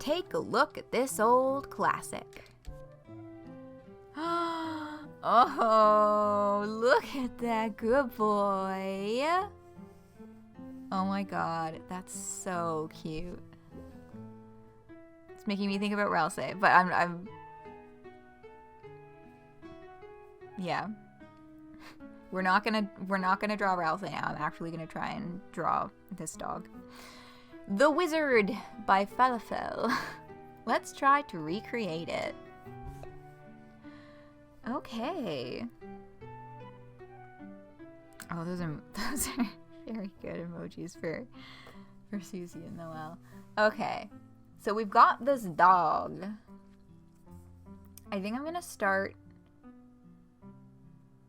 take a look at this old classic. Oh, look at that good boy. Oh my god, that's so cute. It's making me think about Ralsei, but I'm yeah. We're not gonna draw Ralsei now. I'm actually gonna try and draw this dog. The Wizard by Falafel. Let's try to recreate it. Okay. Oh, those are very good emojis for Susie and Noelle. Okay, so we've got this dog. I think I'm gonna start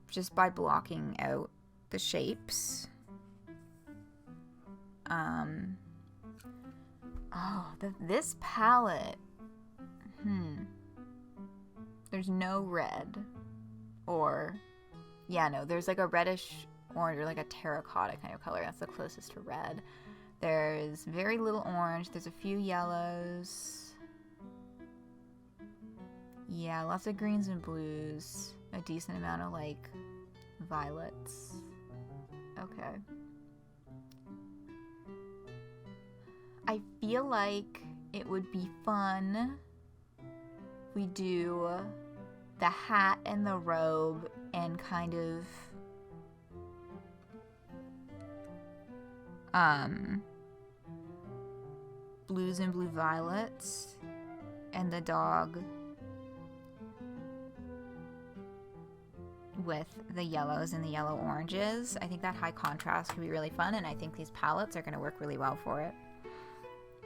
just by blocking out the shapes. This palette. There's no red. Or, yeah, no, there's like a reddish orange or like a terracotta kind of color. That's the closest to red. There's very little orange. There's a few yellows. Yeah, lots of greens and blues. A decent amount of like violets. Okay. I feel like it would be fun if we do the hat and the robe and kind of blues and blue violets, and the dog with the yellows and the yellow oranges. I think that high contrast could be really fun, and I think these palettes are going to work really well for it.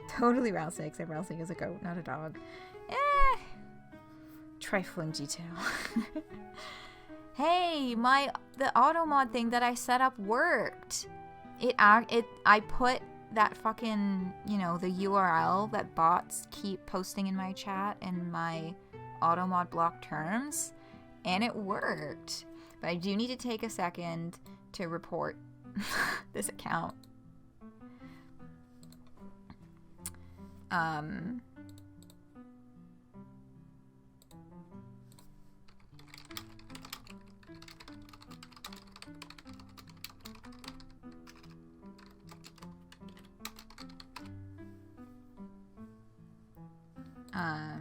Totally Ralsei, except Ralsei is a goat, not a dog. Trifling detail. Hey, the auto mod thing that I set up worked. I put that fucking, you know, the URL that bots keep posting in my chat and my auto mod block terms, and it worked. But I do need to take a second to report this account.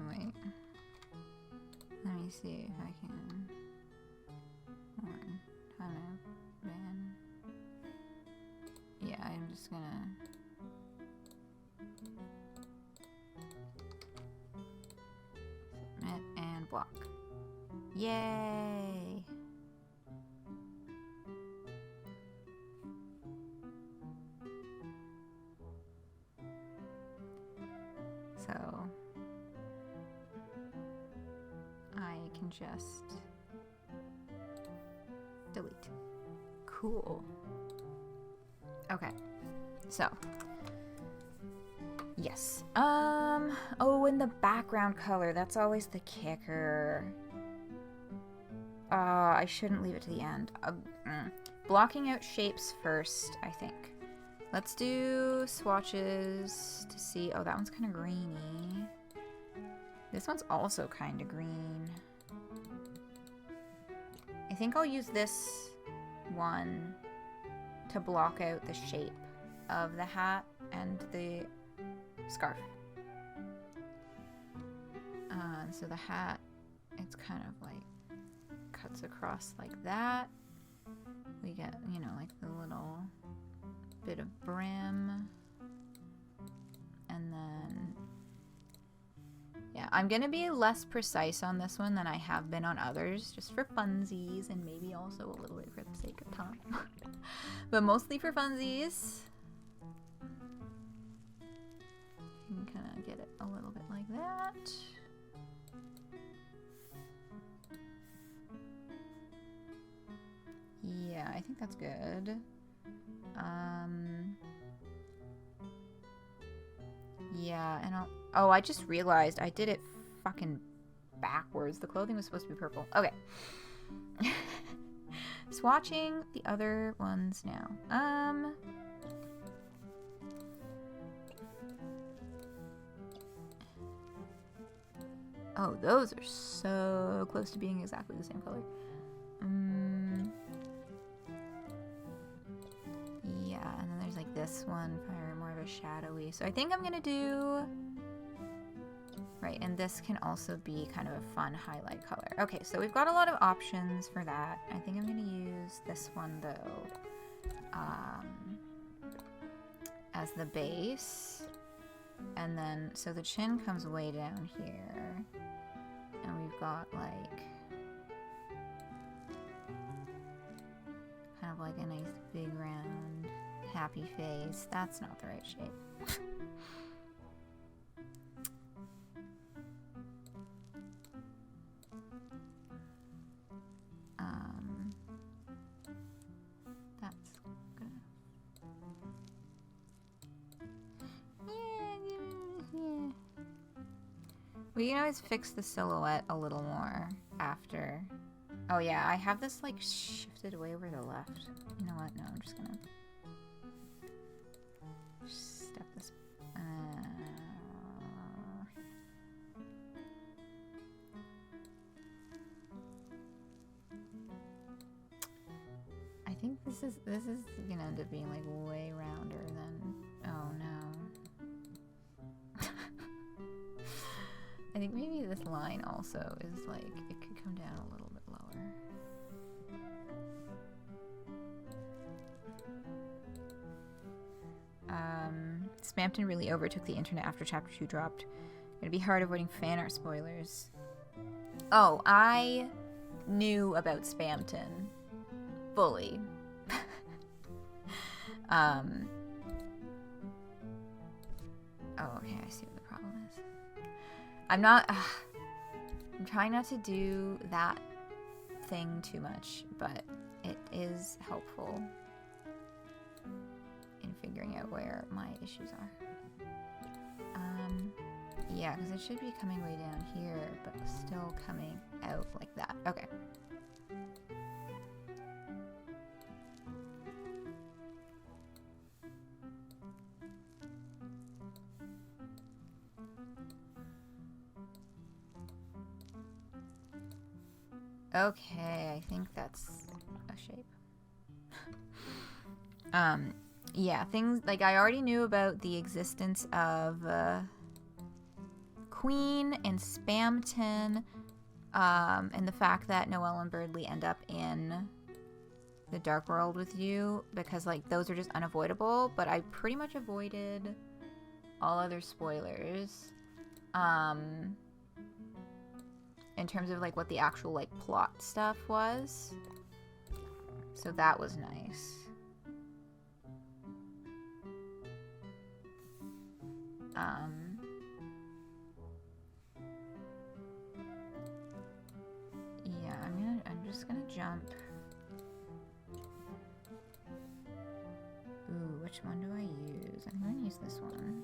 Wait. Let me see if I can. Ban. Yeah, I'm just gonna. Submit and block. Yay! So I can just delete. Cool. Okay. So yes. Oh, and the background color, that's always the kicker. I shouldn't leave it to the end. Blocking out shapes first, I think. Let's do swatches to see. Oh, that one's kind of greeny. This one's also kind of green. I think I'll use this one to block out the shape of the hat and the scarf. So the hat, it's kind of like cuts across like that. We get, you know, like the little bit of brim, and then yeah, I'm gonna be less precise on this one than I have been on others, just for funsies, and maybe also a little bit for the sake of time. But mostly for funsies. You can kind of get it a little bit like that. Yeah, I think that's good. Yeah, and oh, I just realized I did it fucking backwards. The clothing was supposed to be purple. Okay. Swatching the other ones now. Oh, those are so close to being exactly the same color. Yeah, and then there's like this one for more of a shadowy. So I think I'm gonna do... Right, and this can also be kind of a fun highlight color. Okay, so we've got a lot of options for that. I think I'm gonna use this one though as the base. And then, so the chin comes way down here. And we've got like, kind of like a nice big round happy face. That's not the right shape. That's good. Yeah. We can always fix the silhouette a little more after. Oh yeah, I have this like shifted way over the left. You know what? No, I'm just gonna step this. I think this is gonna end up being like way rounder than. Oh no. I think maybe this line also is like, it could come down a little bit lower. Spamton really overtook the internet after Chapter 2 dropped. It'd be hard avoiding fan art spoilers. Oh, I knew about Spamton fully. Oh, okay, I see what the problem is. I'm trying not to do that thing too much, but it is helpful in figuring out where my issues are. Yeah, because it should be coming way down here, but still coming out like that. Okay. Okay, I think that's a shape. Yeah, things like I already knew about the existence of Queen and Spamton, and the fact that Noelle and Birdley end up in the Dark World with you, because like those are just unavoidable, but I pretty much avoided all other spoilers. In terms of like what the actual like plot stuff was. So that was nice. Yeah, I'm just gonna jump. Ooh, which one do I use? I'm gonna use this one.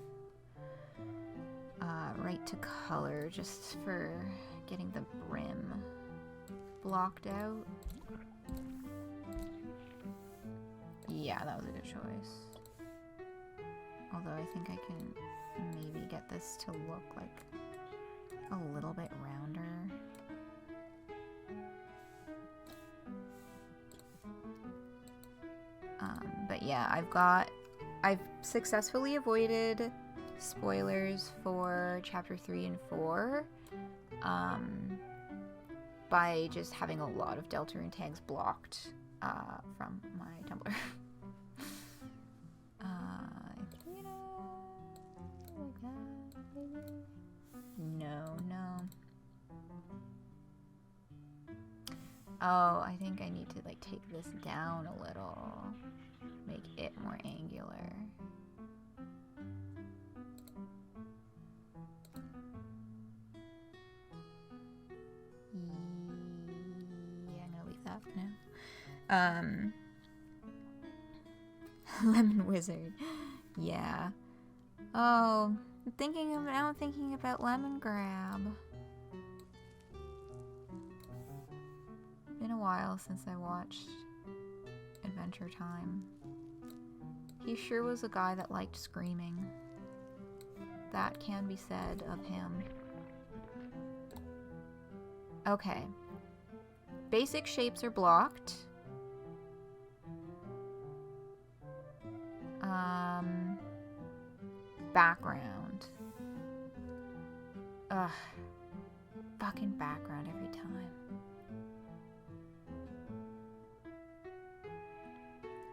Right to color, just for getting the brim blocked out. Yeah, that was a good choice. Although I think I can maybe get this to look like a little bit rounder. But yeah, I've successfully avoided spoilers for chapter 3 and 4 by just having a lot of Deltarune tags blocked from my Tumblr. You know, like that, maybe? No. Oh, I think I need to like take this down a little, make it more angular. Yeah, I'm gonna leave that for now. Lemon Wizard. Yeah. Oh, I'm thinking about Lemon Grab. Been a while since I watched Adventure Time. He sure was a guy that liked screaming. That can be said of him. Okay. Basic shapes are blocked. Background. Ugh. Fucking background every time.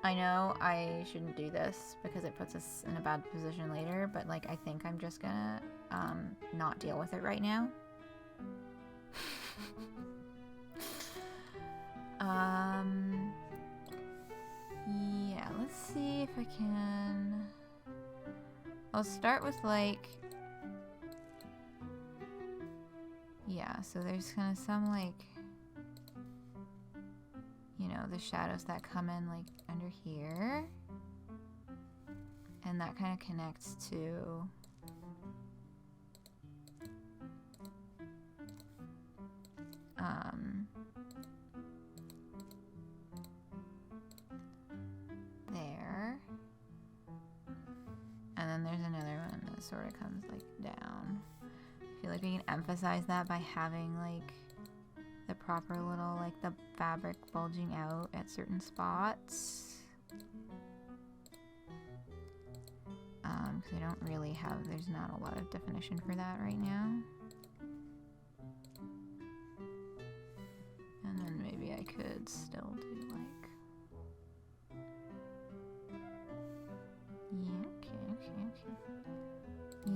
I know I shouldn't do this because it puts us in a bad position later, but like I think I'm just gonna not deal with it right now. Yeah, let's see if I can. I'll start with like, yeah, so there's kind of some like, you know, the shadows that come in like under here, and that kind of connects to there, and then there's another one that sort of comes like down. I feel like we can emphasize that by having like the proper little, like the fabric bulging out at certain spots. Because I don't really have, there's not a lot of definition for that right now. And then maybe I could still do like, yeah, okay.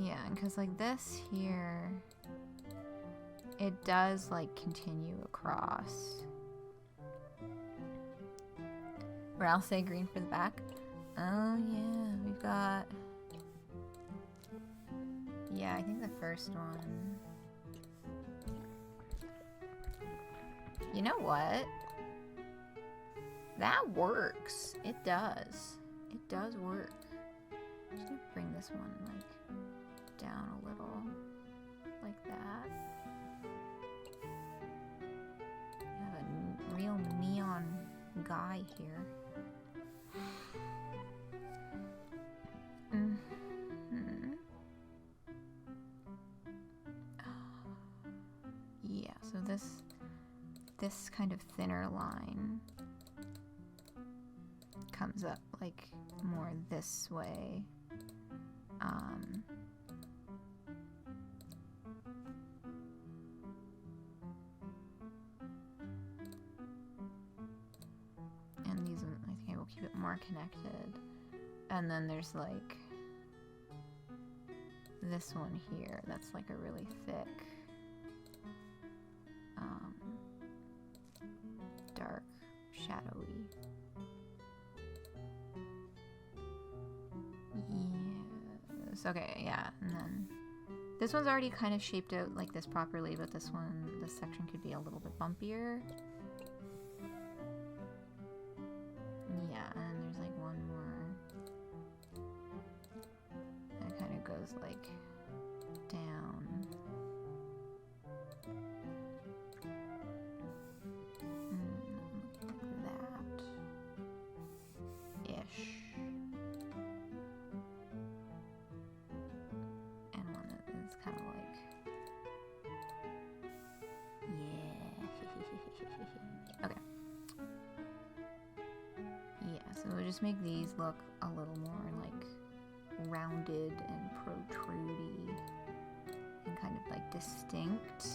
Yeah, because like this here, it does like continue across. Or I'll say green for the back. Oh yeah, we've got, yeah, I think the first one. You know what? That works. It does. It does work. I'm just gonna bring this one like down a little, like that. I have a real neon guy here. Yeah, so this kind of thinner line comes up like more this way. And these, I think I will keep it more connected. And then there's like this one here that's like a really thick dark shadowy. Yes. Okay, yeah, and then this one's already kind of shaped out like this properly, but this section could be a little bit bumpier. Yeah, and there's like one more that kind of goes like down. Just make these look a little more like rounded and protrudy and kind of like distinct.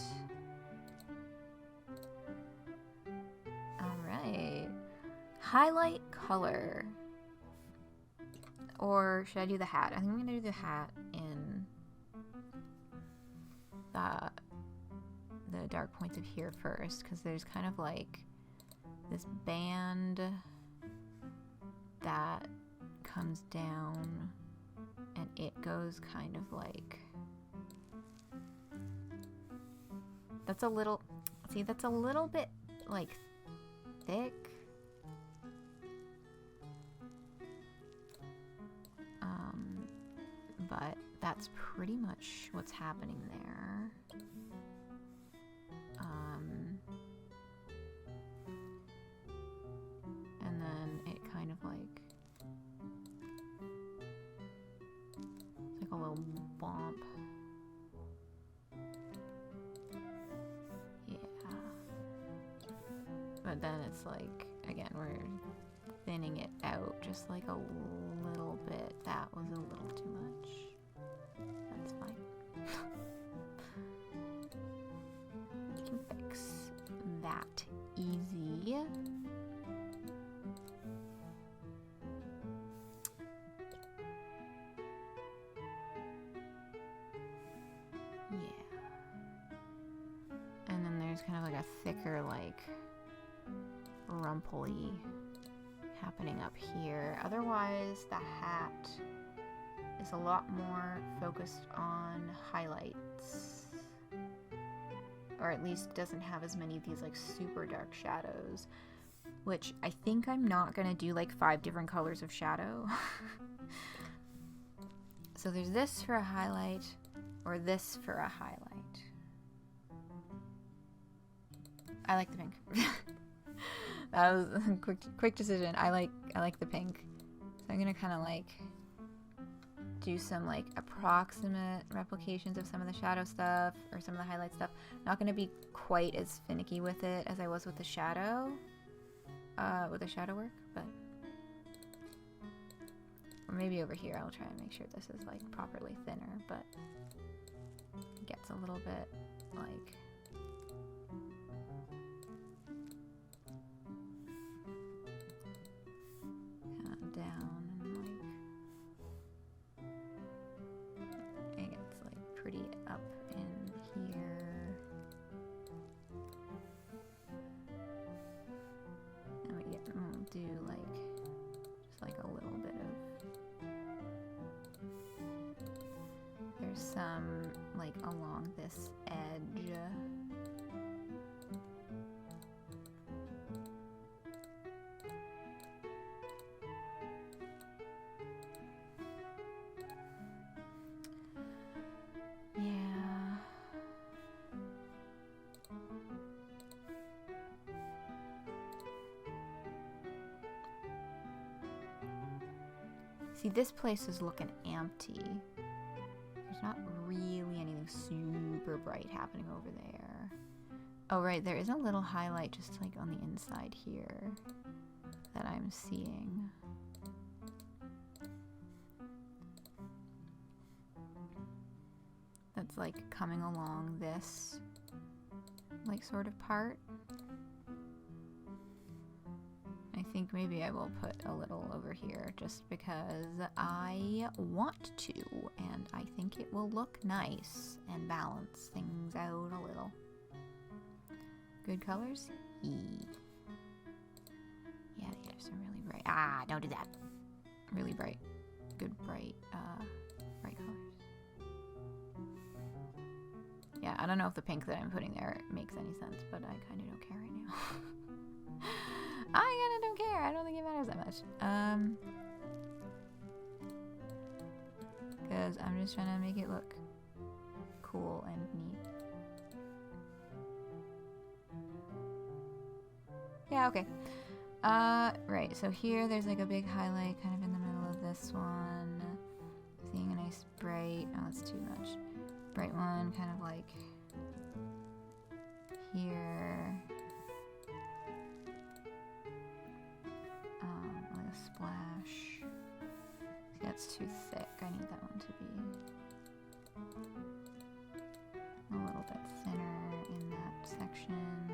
All right, highlight color, or should I do the hat? I think I'm gonna do the hat in the dark points of here first, because there's kind of like this band that comes down and it goes kind of like, that's a little, see, that's a little bit like thick. But that's pretty much what's happening there. And then it kind of like, it's like a little bump. Yeah. then it's like, again, we're thinning it out just like a little bit. That was a little too much. That's fine. We can fix that easy. Kind of like a thicker, like, rumpley happening up here. Otherwise, the hat is a lot more focused on highlights. Or at least doesn't have as many of these, like, super dark shadows. Which I think I'm not gonna do, like, 5 different colors of shadow. So there's this for a highlight, or this for a highlight. I like the pink. That was a quick decision. I like the pink. So I'm gonna kind of like do some like approximate replications of some of the shadow stuff or some of the highlight stuff. Not gonna be quite as finicky with it as I was with the shadow work, but or maybe over here I'll try and make sure this is like properly thinner, but it gets a little bit like down and like it gets like pretty up in here, and we'll do like just like a little bit of, there's some like along this edge. See, this place is looking empty. There's not really anything super bright happening over there. Oh, right, there is a little highlight just like on the inside here that I'm seeing. That's like coming along this like sort of part. I think maybe I will put a little over here just because I want to, and I think it will look nice and balance things out a little. Good colors? Yeah, there's some really bright. Ah, don't do that. Really bright. Good bright colors. Yeah, I don't know if the pink that I'm putting there makes any sense, but I kind of don't care right now. I kinda don't care. I don't think it matters that much. Because I'm just trying to make it look cool and neat. Yeah, okay. Right, so here there's like a big highlight kind of in the middle of this one. Seeing a nice bright, oh, that's too much. Bright one kind of like here. Like a splash. See, that's too thick. I need that one to be a little bit thinner in that section.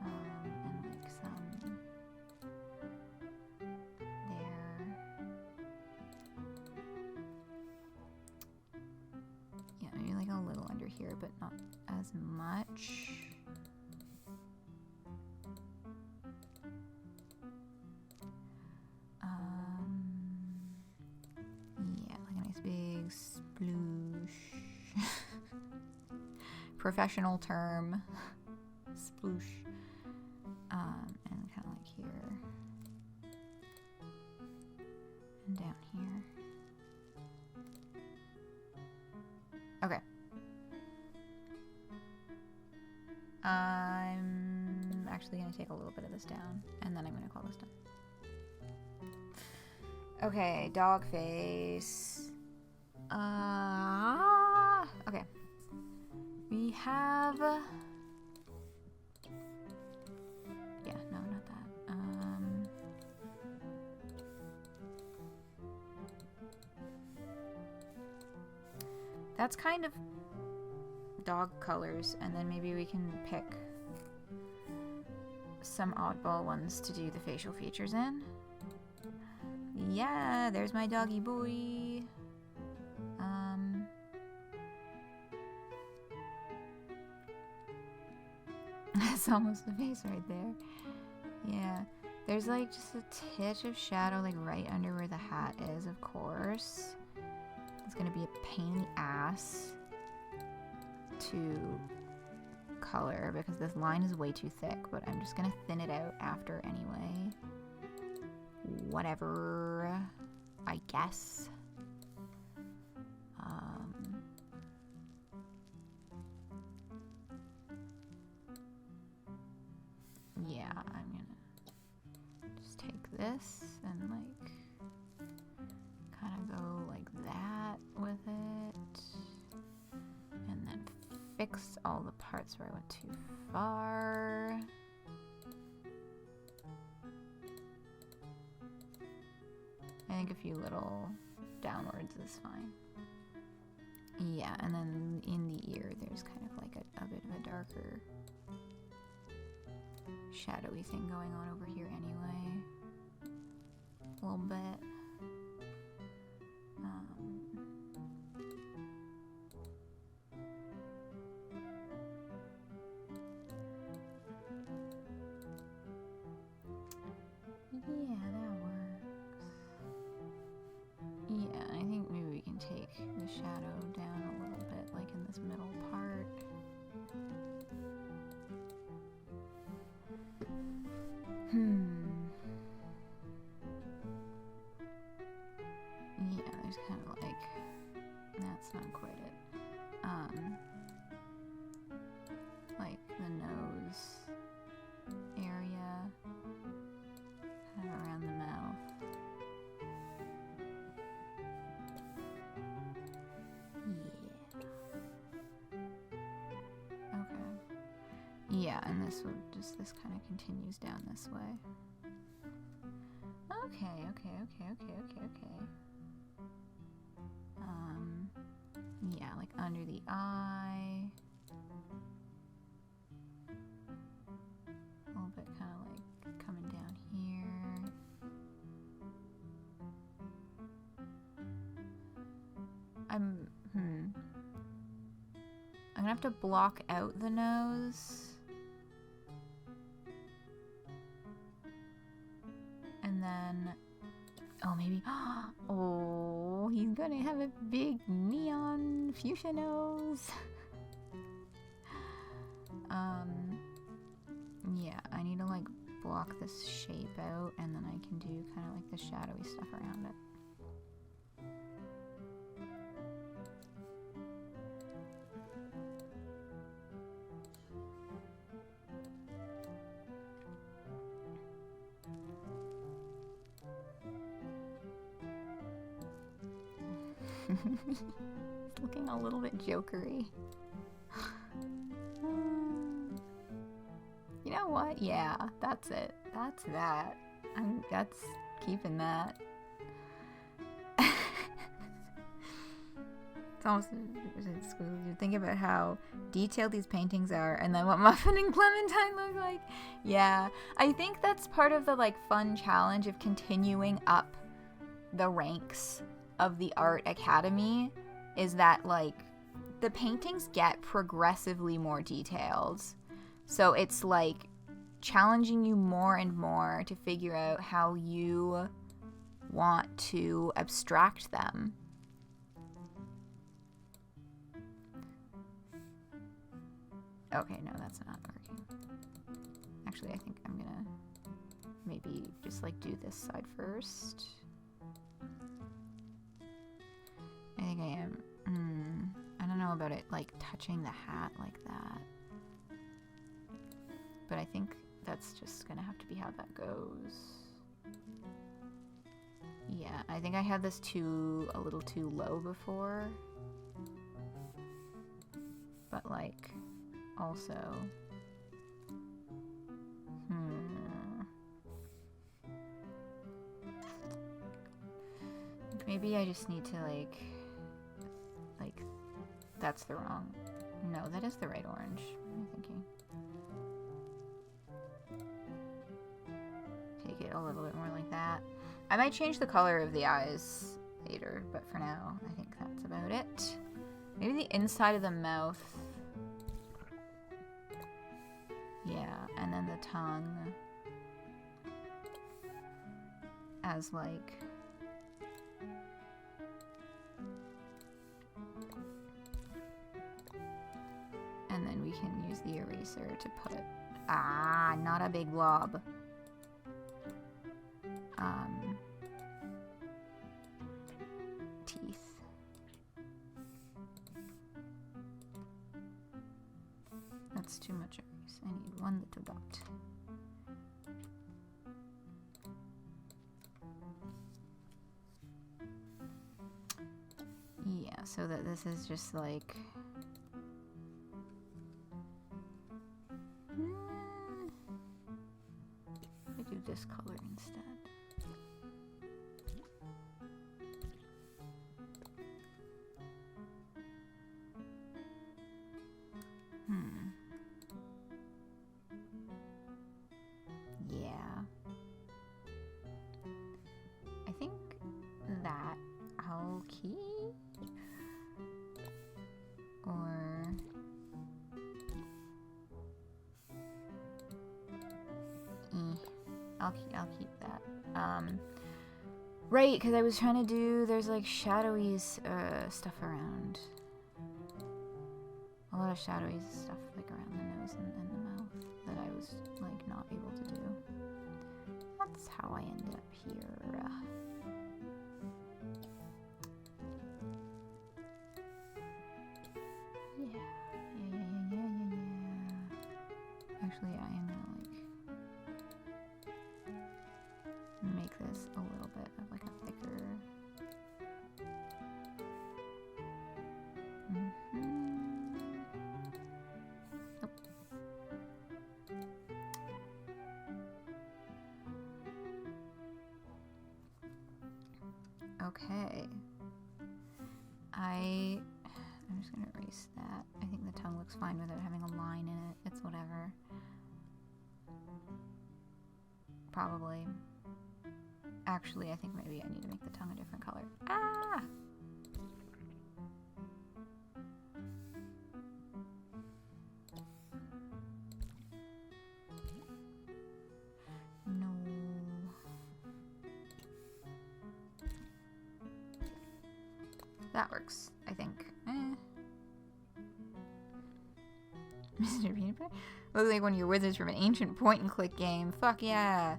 And like some there. Yeah, maybe like a little under here, but not as much. Yeah, like a nice big sploosh. Professional term. Sploosh. And kind of like here. And down here. Okay. I'm actually going to take a little bit of this down, and then I'm going to call this done. Okay, dog face. Okay. We have... Yeah, that's kind of dog colors, and then maybe we can pick some oddball ones to do the facial features in. Yeah, there's my doggy boy. That's almost the face right there. Yeah, there's like just a titch of shadow like right under where the hat is, of course. It's gonna be a pain in the ass to color because this line is way too thick, but I'm just gonna thin it out after anyway. Whatever, I guess. Yeah, I'm gonna just take this and like kind of go like that with it, and then fix all the parts where I went too far. I think a few little downwards is fine. Yeah, and then in the ear there's kind of like a bit of a darker shadowy thing going on over here anyway. A little bit. Yeah, that works. Yeah, I think maybe we can take the shadow down a little bit, like in this middle part. Yeah, there's kind of like, that's not quite it. Like the nose area, kind of around the mouth. Yeah. Okay. Yeah, and this kind of continues down this way. Okay. Yeah, like under the eye. A little bit kind of like coming down here. I'm gonna have to block out the nose. And then, oh, maybe, oh, he's gonna have a big neon fuchsia nose. Yeah, I need to like block this shape out, and then I can do kind of like the shadowy stuff around it. It's looking a little bit jokery. You know what? Yeah, that's it. That's that. That's keeping that. It's almost, you think about how detailed these paintings are, and then what Muffin and Clementine look like. Yeah, I think that's part of the like fun challenge of continuing up the ranks of the art academy, is that like the paintings get progressively more detailed. So it's like challenging you more and more to figure out how you want to abstract them. Okay, no, that's not working. Actually, I think I'm gonna maybe just like do this side first. I think I am. I don't know about it like touching the hat like that. But I think that's just gonna have to be how that goes. Yeah, I think I had this a little too low before. But like, also, maybe I just need to like That's the wrong. No, that is the right orange. What am I thinking? Take it a little bit more like that. I might change the color of the eyes later, but for now, I think that's about it. Maybe the inside of the mouth. Yeah, and then the tongue as like... And then we can use the eraser to put... Ah, not a big blob. Teeth. That's too much erase. I need one little dot. Yeah, so that this is just like... I do this color instead. Yeah. I think that I'll keep. Or I'll keep that. Right, because I was trying to do, there's like shadowy stuff around. A lot of shadowy stuff like around the nose and the mouth that I was like not able to do. That's how I ended up here. Yeah. Actually, I am gonna like make this a little bit of like a thicker. Okay. I'm just gonna erase that. I think the tongue looks fine without having a line in it. It's whatever. Probably. Actually, I think maybe I need to make the tongue a different color. Ah! No. That works, I think. Mr. Peanut Butter? Looks like one of your wizards from an ancient point-and-click game. Fuck yeah.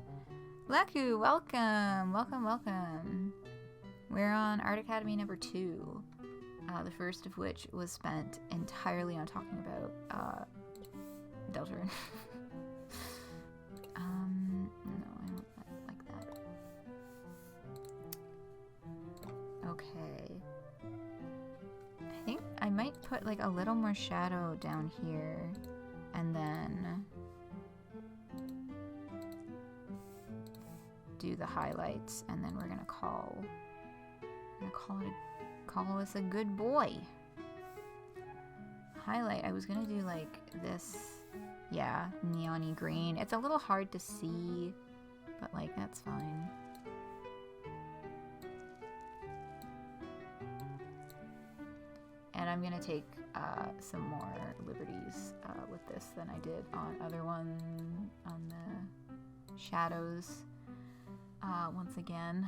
Leku, welcome. Welcome. We're on Art Academy number 2. The first of which was spent entirely on talking about Deltarune. No, I don't like that. Okay. I think I might put like a little more shadow down here and then do the highlights, and then we're gonna call this a good boy. Highlight, I was gonna do like this, yeah, neon-y green. It's a little hard to see, but like that's fine. And I'm gonna take some more liberties with this than I did on other one, on the shadows. Once again,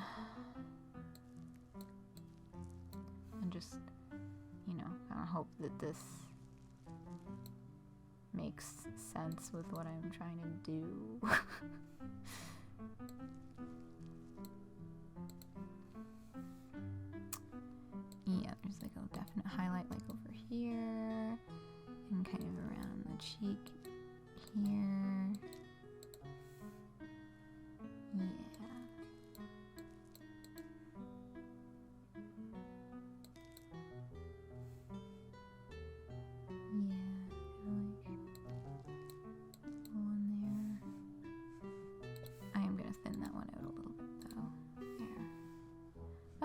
and just, you know, I hope that this makes sense with what I'm trying to do. Yeah, there's like a definite highlight like over here and kind of around the cheek here. Yeah.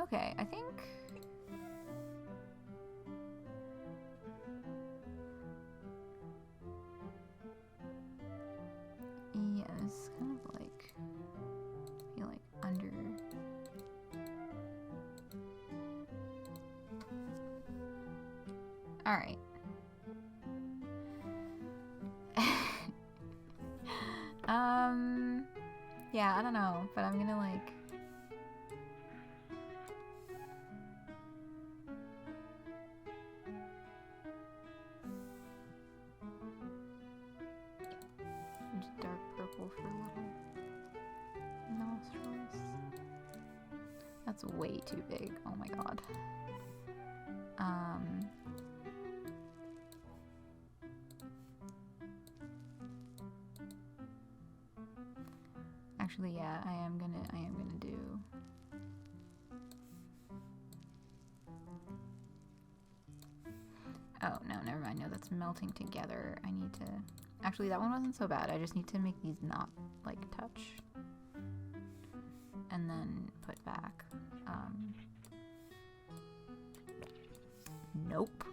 Okay, I think Alright. Yeah, I don't know, but I'm gonna like... Just dark purple for little nostrils. That's way too big. Oh my god. Actually, yeah, I am gonna do... Oh, no, never mind. No, that's melting together. I need to... Actually, that one wasn't so bad. I just need to make these not, like, touch. And then put back. Nope.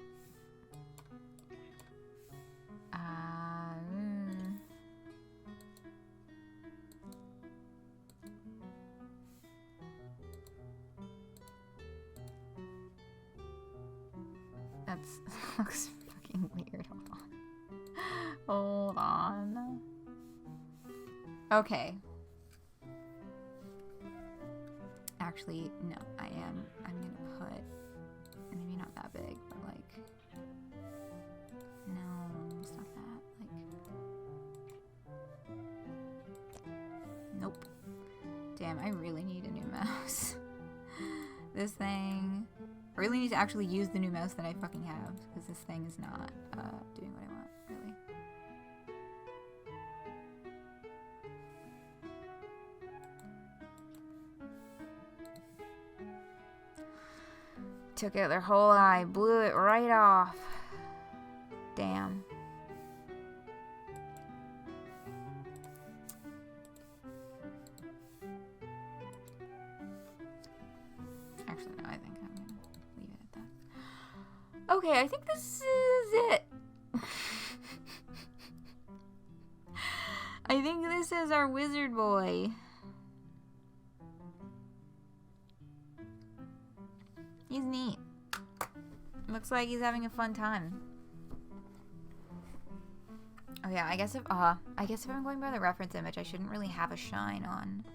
That looks fucking weird. Hold on. Hold on. Okay. Actually, no, I'm gonna put, maybe not that big, but like, no, it's not that, like, nope. Damn, I really need a new mouse. This thing, I really need to actually use the new mouse that I fucking have, because this thing is not doing what I want, really. Took out their whole eye, blew it right off. Damn. Actually, no, I think I'm gonna leave it at that. Okay, I think this is it. I think this is our wizard boy. He's neat. Looks like he's having a fun time. Oh yeah, I guess if I'm going by the reference image, I shouldn't really have a shine on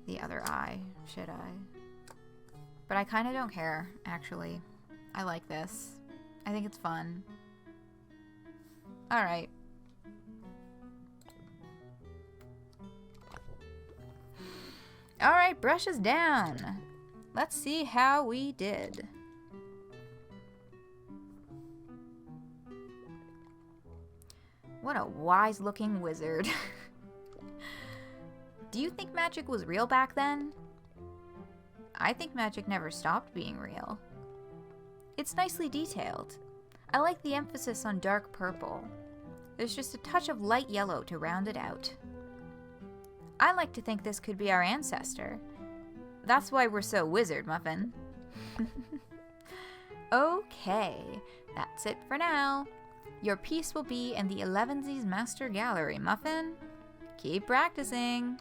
the other eye, should I? But I kind of don't care, actually. I like this. I think it's fun. Alright. Alright, brushes down. Let's see how we did. What a wise-looking wizard. Do you think magic was real back then? I think magic never stopped being real. It's nicely detailed. I like the emphasis on dark purple. There's just a touch of light yellow to round it out. I like to think this could be our ancestor. That's why we're so wizard, Muffin. Okay, that's it for now. Your piece will be in the Elevensies Master Gallery, Muffin. Keep practicing.